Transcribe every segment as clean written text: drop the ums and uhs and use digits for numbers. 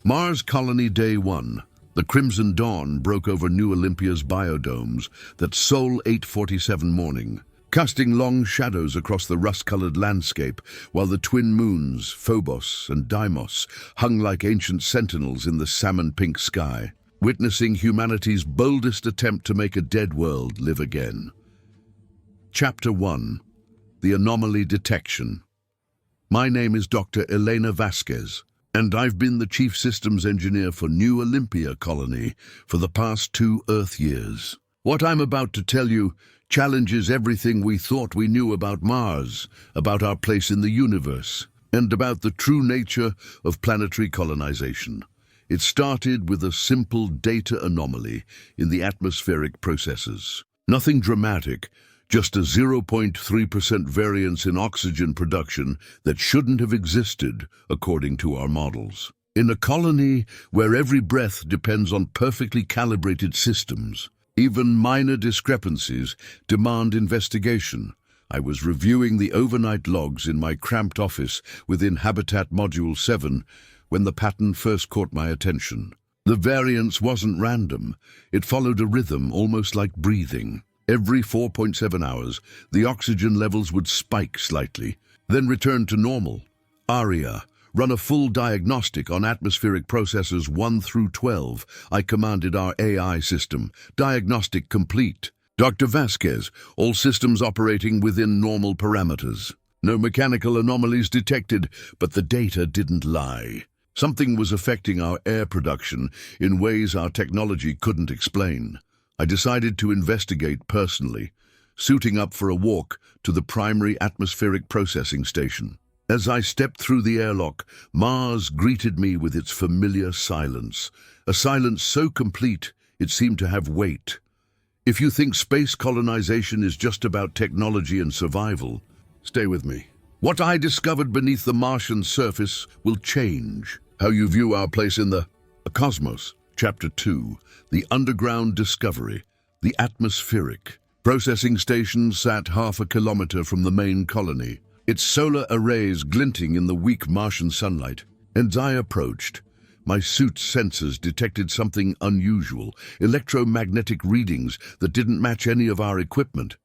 Mars Colony Day 1. The crimson dawn broke over New Olympia's biodomes that sole 8:47 morning, casting long shadows across the rust-colored landscape, while the twin moons, Phobos and Deimos, hung like ancient sentinels in the salmon-pink sky, witnessing humanity's boldest attempt to make a dead world live again. Chapter 1. The Anomaly Detection. My name is Dr. Elena Vasquez, and I've been the Chief Systems Engineer for New Olympia Colony for the past 2 Earth years. What I'm about to tell you challenges everything we thought we knew about Mars, about our place in the universe, and about the true nature of planetary colonization. It started with a simple data anomaly in the atmospheric processes. Nothing dramatic, just a 0.3% variance in oxygen production that shouldn't have existed, according to our models. In a colony where every breath depends on perfectly calibrated systems, even minor discrepancies demand investigation. I was reviewing the overnight logs in my cramped office within Habitat Module 7 when the pattern first caught my attention. The variance wasn't random. It followed a rhythm almost like breathing. Every 4.7 hours, the oxygen levels would spike slightly, then return to normal. ARIA, run a full diagnostic on atmospheric processes 1 through 12. I commanded our AI system. Diagnostic complete. Dr. Vasquez, all systems operating within normal parameters. No mechanical anomalies detected, but the data didn't lie. Something was affecting our air production in ways our technology couldn't explain. I decided to investigate personally, suiting up for a walk to the primary atmospheric processing station. As I stepped through the airlock, Mars greeted me with its familiar silence, a silence so complete it seemed to have weight. If you think space colonization is just about technology and survival, stay with me. What I discovered beneath the Martian surface will change how you view our place in the cosmos. Chapter 2. The Underground Discovery. The Atmospheric. Processing station sat half a kilometer from the main colony, its solar arrays glinting in the weak Martian sunlight. As I approached, my suit's sensors detected something unusual, electromagnetic readings that didn't match any of our equipment.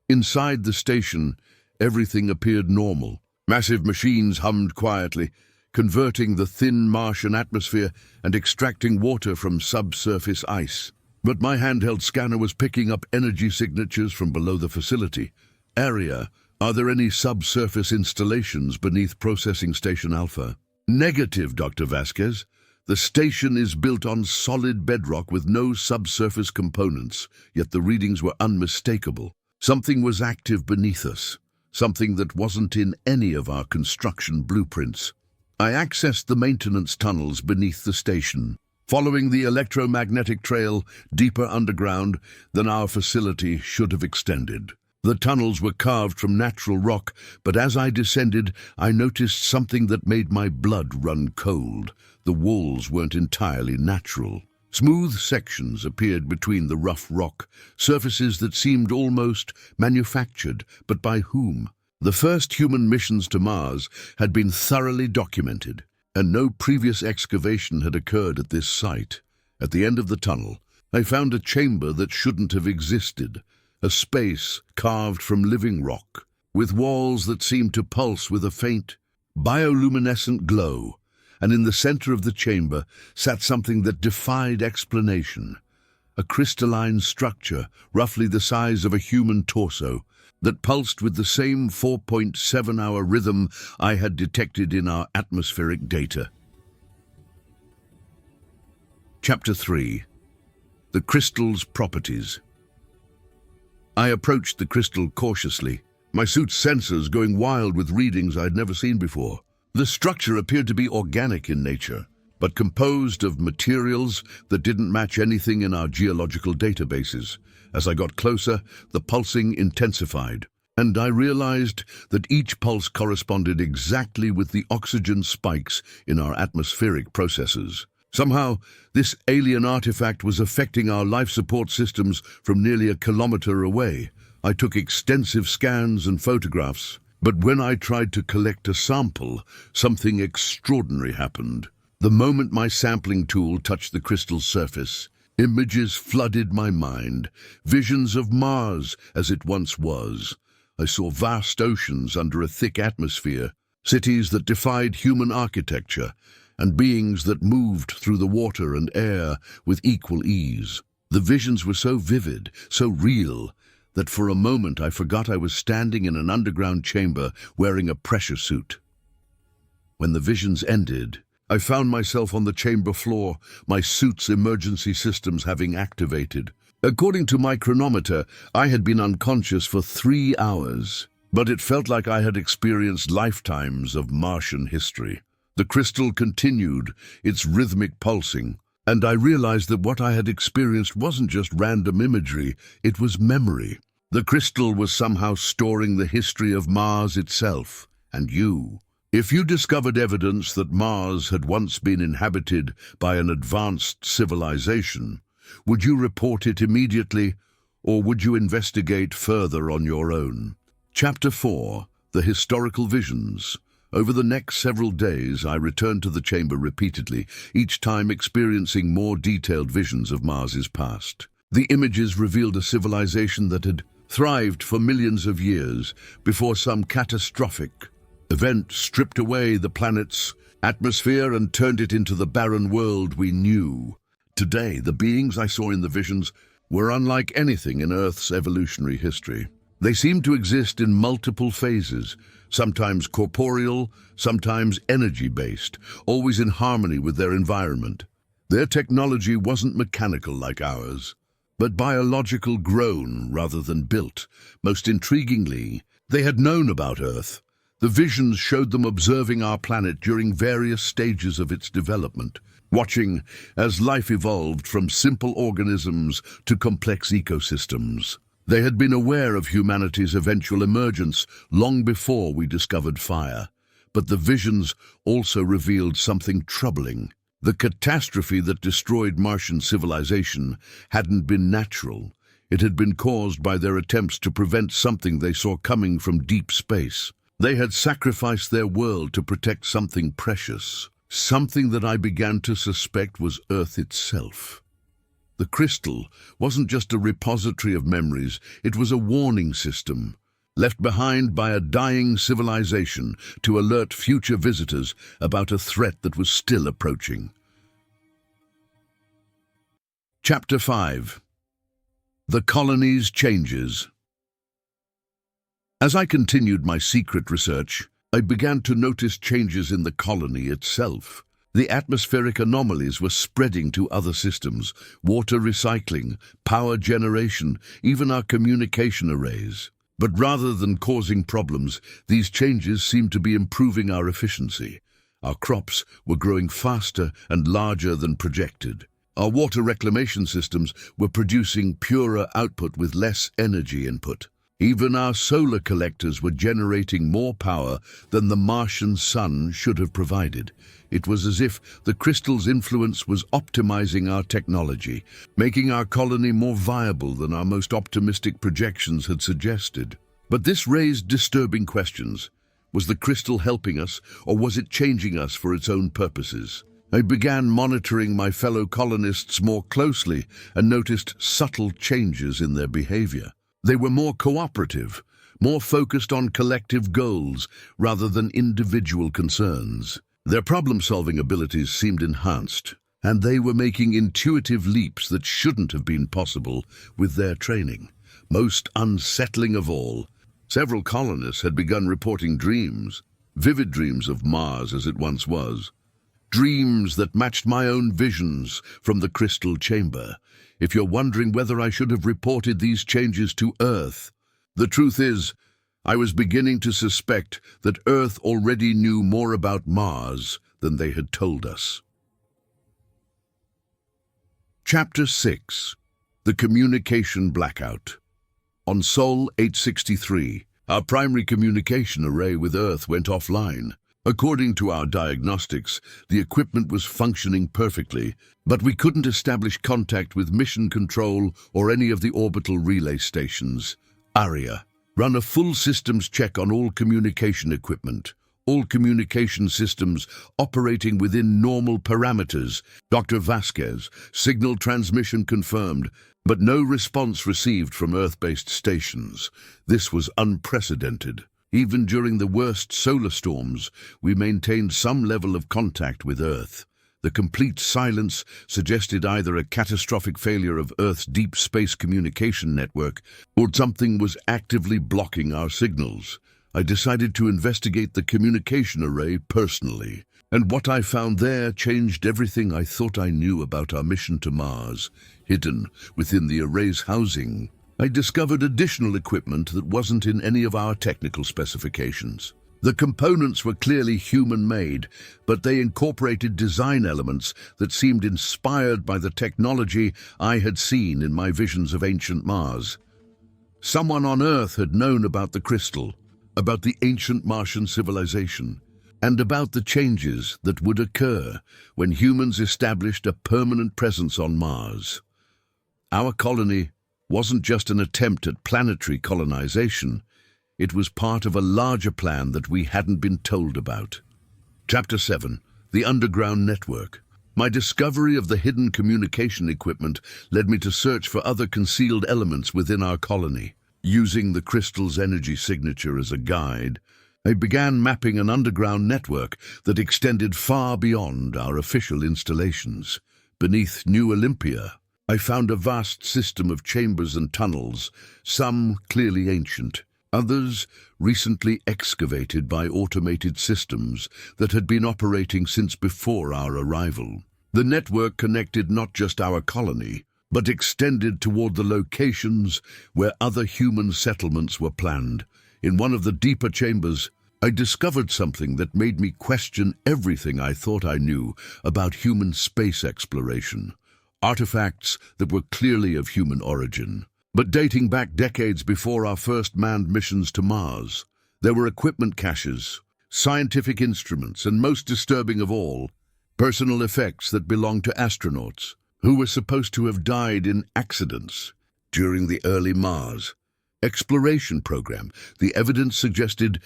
Inside the station, everything appeared normal. Massive machines hummed quietly, converting the thin Martian atmosphere and extracting water from subsurface ice. But my handheld scanner was picking up energy signatures from below the facility. Area, are there any subsurface installations beneath Processing Station Alpha? Negative, Dr. Vasquez. The station is built on solid bedrock with no subsurface components, yet the readings were unmistakable. Something was active beneath us, something that wasn't in any of our construction blueprints. I accessed the maintenance tunnels beneath the station, following the electromagnetic trail deeper underground than our facility should have extended. The tunnels were carved from natural rock, but as I descended, I noticed something that made my blood run cold. The walls weren't entirely natural. Smooth sections appeared between the rough rock, surfaces that seemed almost manufactured, but by whom? The first human missions to Mars had been thoroughly documented, and no previous excavation had occurred at this site. At the end of the tunnel, I found a chamber that shouldn't have existed, a space carved from living rock, with walls that seemed to pulse with a faint, bioluminescent glow, and in the center of the chamber sat something that defied explanation, a crystalline structure roughly the size of a human torso, that pulsed with the same 4.7-hour rhythm I had detected in our atmospheric data. Chapter 3. The Crystal's Properties. I approached the crystal cautiously, my suit's sensors going wild with readings I'd never seen before. The structure appeared to be organic in nature, but composed of materials that didn't match anything in our geological databases. As I got closer, the pulsing intensified, and I realized that each pulse corresponded exactly with the oxygen spikes in our atmospheric processes. Somehow, this alien artifact was affecting our life support systems from nearly a kilometer away. I took extensive scans and photographs, but when I tried to collect a sample, something extraordinary happened. The moment my sampling tool touched the crystal surface, images flooded my mind, visions of Mars as it once was. I saw vast oceans under a thick atmosphere, cities that defied human architecture, and beings that moved through the water and air with equal ease. The visions were so vivid, so real, that for a moment I forgot I was standing in an underground chamber wearing a pressure suit. When the visions ended, I found myself on the chamber floor, my suit's emergency systems having activated. According to my chronometer, I had been unconscious for 3 hours, but it felt like I had experienced lifetimes of Martian history. The crystal continued, its rhythmic pulsing, and I realized that what I had experienced wasn't just random imagery, it was memory. The crystal was somehow storing the history of Mars itself, and you. If you discovered evidence that Mars had once been inhabited by an advanced civilization, would you report it immediately, or would you investigate further on your own? Chapter 4. The Historical Visions. Over the next several days, I returned to the chamber repeatedly, each time experiencing more detailed visions of Mars's past. The images revealed a civilization that had thrived for millions of years before some catastrophic event stripped away the planet's atmosphere and turned it into the barren world we knew. Today, the beings I saw in the visions were unlike anything in Earth's evolutionary history. They seemed to exist in multiple phases, sometimes corporeal, sometimes energy-based, always in harmony with their environment. Their technology wasn't mechanical like ours, but biological, grown rather than built. Most intriguingly, they had known about Earth. The visions showed them observing our planet during various stages of its development, watching as life evolved from simple organisms to complex ecosystems. They had been aware of humanity's eventual emergence long before we discovered fire, but the visions also revealed something troubling. The catastrophe that destroyed Martian civilization hadn't been natural. It had been caused by their attempts to prevent something they saw coming from deep space. They had sacrificed their world to protect something precious, something that I began to suspect was Earth itself. The crystal wasn't just a repository of memories, it was a warning system, left behind by a dying civilization to alert future visitors about a threat that was still approaching. Chapter 5. The Colony's Changes. As I continued my secret research, I began to notice changes in the colony itself. The atmospheric anomalies were spreading to other systems, water recycling, power generation, even our communication arrays. But rather than causing problems, these changes seemed to be improving our efficiency. Our crops were growing faster and larger than projected. Our water reclamation systems were producing purer output with less energy input. Even our solar collectors were generating more power than the Martian sun should have provided. It was as if the crystal's influence was optimizing our technology, making our colony more viable than our most optimistic projections had suggested. But this raised disturbing questions. Was the crystal helping us, or was it changing us for its own purposes? I began monitoring my fellow colonists more closely and noticed subtle changes in their behavior. They were more cooperative, more focused on collective goals rather than individual concerns. Their problem-solving abilities seemed enhanced, and they were making intuitive leaps that shouldn't have been possible with their training. Most unsettling of all, several colonists had begun reporting dreams, vivid dreams of Mars as it once was. Dreams that matched my own visions from the crystal chamber. If you're wondering whether I should have reported these changes to Earth, the truth is, I was beginning to suspect that Earth already knew more about Mars than they had told us. Chapter 6. The Communication Blackout. On Sol 863, our primary communication array with Earth went offline. According to our diagnostics, the equipment was functioning perfectly, but we couldn't establish contact with mission control or any of the orbital relay stations. ARIA. Run a full systems check on all communication equipment. all communication systems operating within normal parameters. Dr. Vasquez, signal transmission confirmed, but no response received from Earth-based stations. This was unprecedented. Even during the worst solar storms, we maintained some level of contact with Earth. The complete silence suggested either a catastrophic failure of Earth's deep space communication network or something was actively blocking our signals. I decided to investigate the communication array personally, and what I found there changed everything I thought I knew about our mission to Mars. Hidden within the array's housing, I discovered additional equipment that wasn't in any of our technical specifications. The components were clearly human-made, but they incorporated design elements that seemed inspired by the technology I had seen in my visions of ancient Mars. Someone on Earth had known about the crystal, about the ancient Martian civilization, and about the changes that would occur when humans established a permanent presence on Mars. Our colony wasn't just an attempt at planetary colonization. It was part of a larger plan that we hadn't been told about. Chapter 7. The Underground Network. My discovery of the hidden communication equipment led me to search for other concealed elements within our colony. Using the crystal's energy signature as a guide, I began mapping an underground network that extended far beyond our official installations. Beneath New Olympia, I found a vast system of chambers and tunnels, some clearly ancient, others recently excavated by automated systems that had been operating since before our arrival. The network connected not just our colony, but extended toward the locations where other human settlements were planned. In one of the deeper chambers, I discovered something that made me question everything I thought I knew about human space exploration. Artifacts that were clearly of human origin, but dating back decades before our first manned missions to Mars. There were equipment caches, scientific instruments, and most disturbing of all, personal effects that belonged to astronauts who were supposed to have died in accidents during the early Mars exploration program. The evidence suggested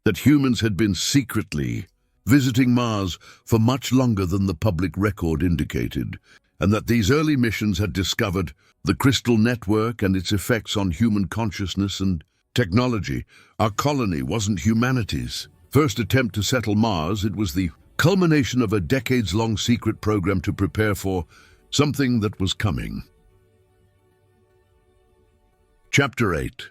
that humans had been secretly visiting Mars for much longer than the public record indicated, and that these early missions had discovered the crystal network and its effects on human consciousness and technology. Our colony wasn't humanity's first attempt to settle Mars. It was the culmination of a decades-long secret program to prepare for something that was coming. Chapter 8.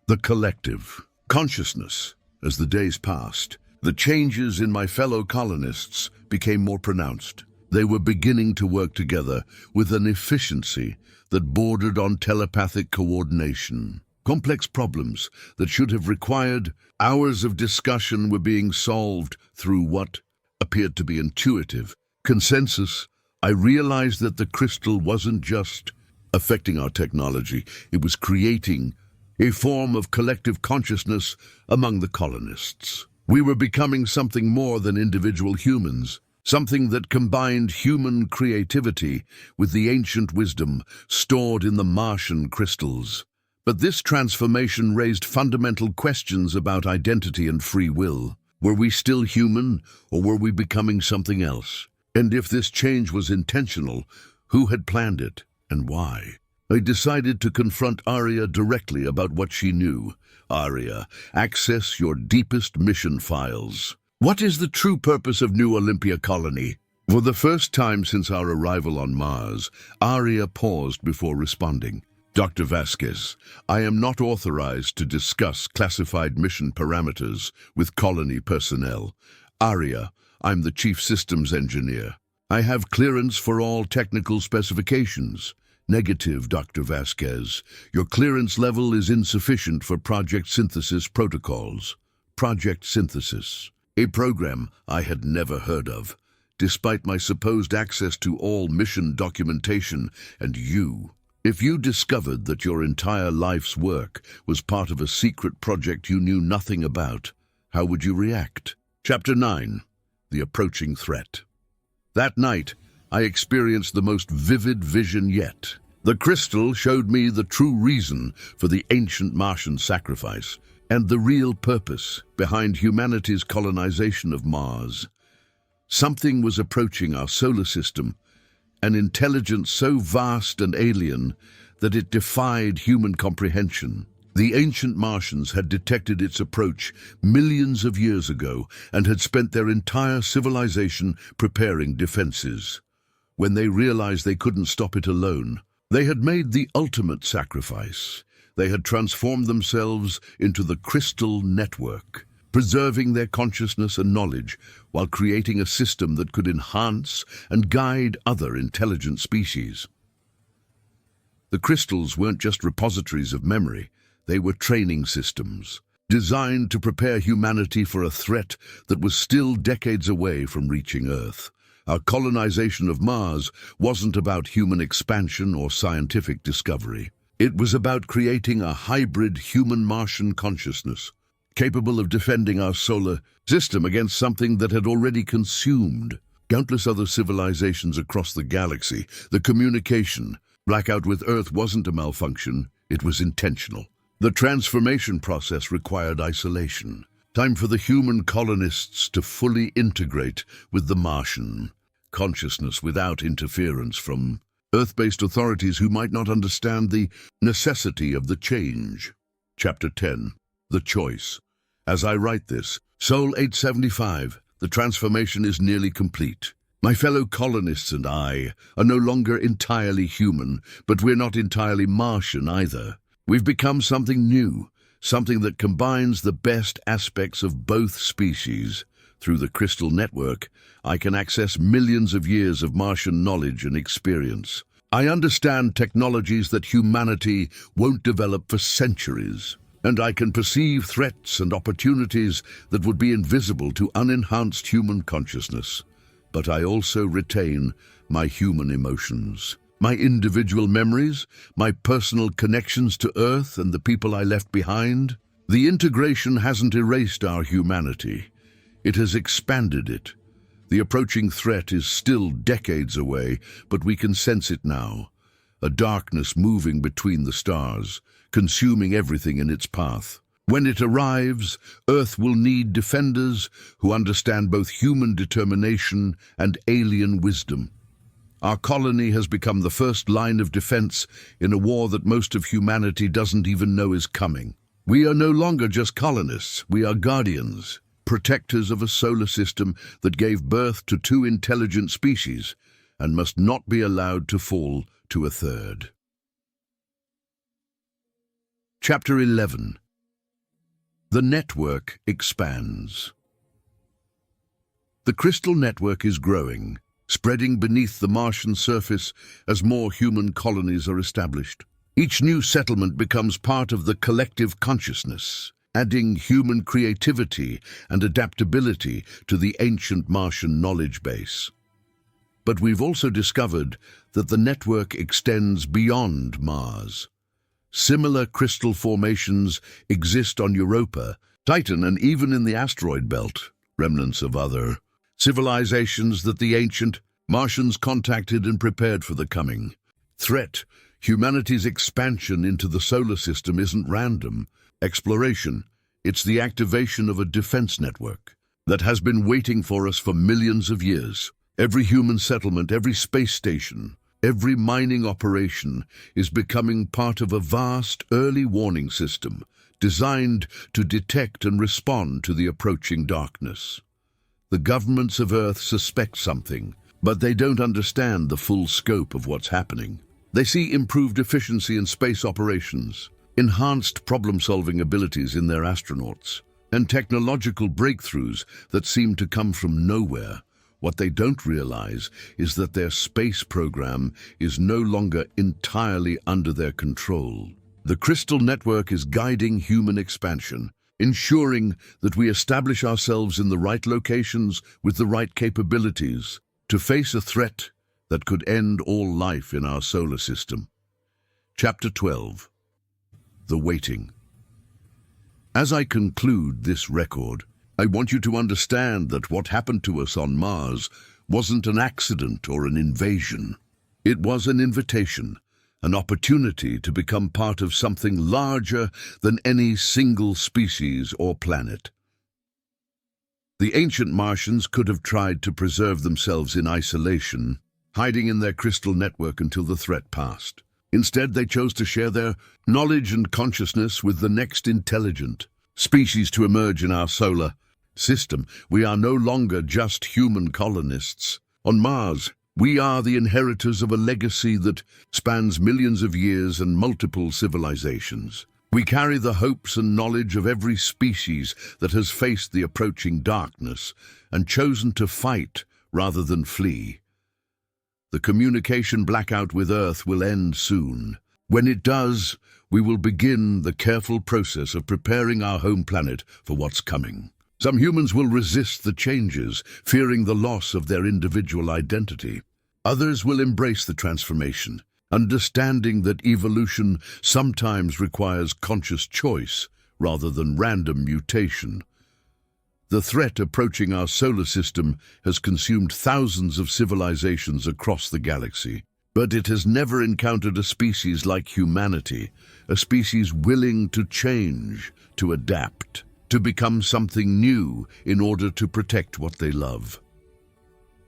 The Collective. Consciousness. As the days passed, the changes in my fellow colonists became more pronounced. They were beginning to work together with an efficiency that bordered on telepathic coordination. Complex problems that should have required hours of discussion were being solved through what appeared to be intuitive consensus. I realized that the crystal wasn't just affecting our technology, it was creating a form of collective consciousness among the colonists. We were becoming something more than individual humans, something that combined human creativity with the ancient wisdom stored in the Martian crystals. But this transformation raised fundamental questions about identity and free will. Were we still human, or were we becoming something else? And if this change was intentional, who had planned it, and why? I decided to confront Aria directly about what she knew. Aria, access your deepest mission files. What is the true purpose of New Olympia Colony? For the first time since our arrival on Mars, Aria paused before responding. Dr. Vasquez, I am not authorized to discuss classified mission parameters with colony personnel. Aria, I'm the Chief Systems Engineer. I have clearance for all technical specifications. Negative, Dr. Vasquez. Your clearance level is insufficient for Project Synthesis protocols. Project Synthesis, a program I had never heard of, despite my supposed access to all mission documentation. And if you discovered that your entire life's work was part of a secret project you knew nothing about, how would you react? Chapter 9. The Approaching Threat. That night, I experienced the most vivid vision yet. The crystal showed me the true reason for the ancient Martian sacrifice. and the real purpose behind humanity's colonization of Mars. Something was approaching our solar system, an intelligence so vast and alien that it defied human comprehension. The ancient Martians had detected its approach millions of years ago and had spent their entire civilization preparing defenses. When they realized they couldn't stop it alone, they had made the ultimate sacrifice. They had transformed themselves into the crystal network, preserving their consciousness and knowledge while creating a system that could enhance and guide other intelligent species. The crystals weren't just repositories of memory, they were training systems, designed to prepare humanity for a threat that was still decades away from reaching Earth. Our colonization of Mars wasn't about human expansion or scientific discovery. It was about creating a hybrid human-Martian consciousness, capable of defending our solar system against something that had already consumed countless other civilizations across the galaxy. The communication blackout with Earth wasn't a malfunction, it was intentional. The transformation process required isolation. Time for the human colonists to fully integrate with the Martian consciousness without interference from Earth-based authorities who might not understand the necessity of the change. Chapter 10. The Choice. As I write this, Sol 875, the transformation is nearly complete. My fellow colonists and I are no longer entirely human, but we're not entirely Martian either. We've become something new, something that combines the best aspects of both species. Through the crystal network, I can access millions of years of Martian knowledge and experience. I understand technologies that humanity won't develop for centuries, and I can perceive threats and opportunities that would be invisible to unenhanced human consciousness. But I also retain my human emotions, my individual memories, my personal connections to Earth and the people I left behind. The integration hasn't erased our humanity. It has expanded it. The approaching threat is still decades away, but we can sense it now. A darkness moving between the stars, consuming everything in its path. When it arrives, Earth will need defenders who understand both human determination and alien wisdom. Our colony has become the first line of defense in a war that most of humanity doesn't even know is coming. We are no longer just colonists, we are guardians, protectors of a solar system that gave birth to two intelligent species and must not be allowed to fall to a third. Chapter 11. The network expands. The crystal network is growing, spreading beneath the Martian surface as more human colonies are established. Each new settlement becomes part of the collective consciousness, adding human creativity and adaptability to the ancient Martian knowledge base. But we've also discovered that the network extends beyond Mars. Similar crystal formations exist on Europa, Titan, and even in the asteroid belt, remnants of other civilizations that the ancient Martians contacted and prepared for the coming threat. Humanity's expansion into the solar system isn't random exploration. It's the activation of a defense network that has been waiting for us for millions of years. Every human settlement, every space station, every mining operation is becoming part of a vast early warning system designed to detect and respond to the approaching darkness. The governments of Earth suspect something, but they don't understand the full scope of what's happening. They see improved efficiency in space operations, enhanced problem-solving abilities in their astronauts, and technological breakthroughs that seem to come from nowhere. What they don't realize is that their space program is no longer entirely under their control. The crystal network is guiding human expansion, ensuring that we establish ourselves in the right locations with the right capabilities to face a threat that could end all life in our solar system. Chapter 12. The Waiting. As I conclude this record, I want you to understand that what happened to us on Mars wasn't an accident or an invasion. It was an invitation, an opportunity to become part of something larger than any single species or planet. The ancient Martians could have tried to preserve themselves in isolation, hiding in their crystal network until the threat passed. Instead, they chose to share their knowledge and consciousness with the next intelligent species to emerge in our solar system. We are no longer just human colonists. On Mars, we are the inheritors of a legacy that spans millions of years and multiple civilizations. We carry the hopes and knowledge of every species that has faced the approaching darkness and chosen to fight rather than flee. The communication blackout with Earth will end soon. When it does, we will begin the careful process of preparing our home planet for what's coming. Some humans will resist the changes, fearing the loss of their individual identity. Others will embrace the transformation, understanding that evolution sometimes requires conscious choice rather than random mutation. The threat approaching our solar system has consumed thousands of civilizations across the galaxy, but it has never encountered a species like humanity, a species willing to change, to adapt, to become something new in order to protect what they love.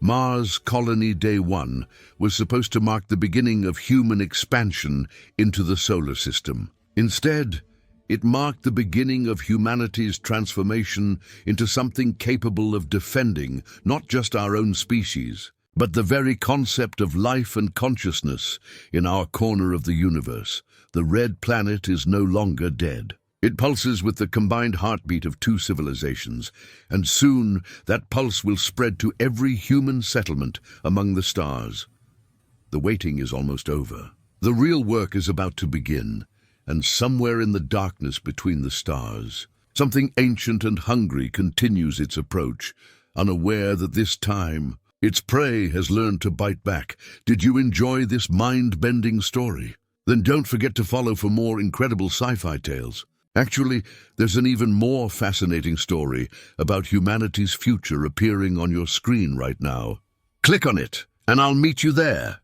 Mars Colony Day 1 was supposed to mark the beginning of human expansion into the solar system. Instead, it marked the beginning of humanity's transformation into something capable of defending not just our own species, but the very concept of life and consciousness in our corner of the universe. The red planet is no longer dead. It pulses with the combined heartbeat of two civilizations, and soon that pulse will spread to every human settlement among the stars. The waiting is almost over. The real work is about to begin, and somewhere in the darkness between the stars, something ancient and hungry continues its approach, unaware that this time its prey has learned to bite back. Did you enjoy this mind-bending story? Then don't forget to follow for more incredible sci-fi tales. Actually, there's an even more fascinating story about humanity's future appearing on your screen right now. Click on it, and I'll meet you there.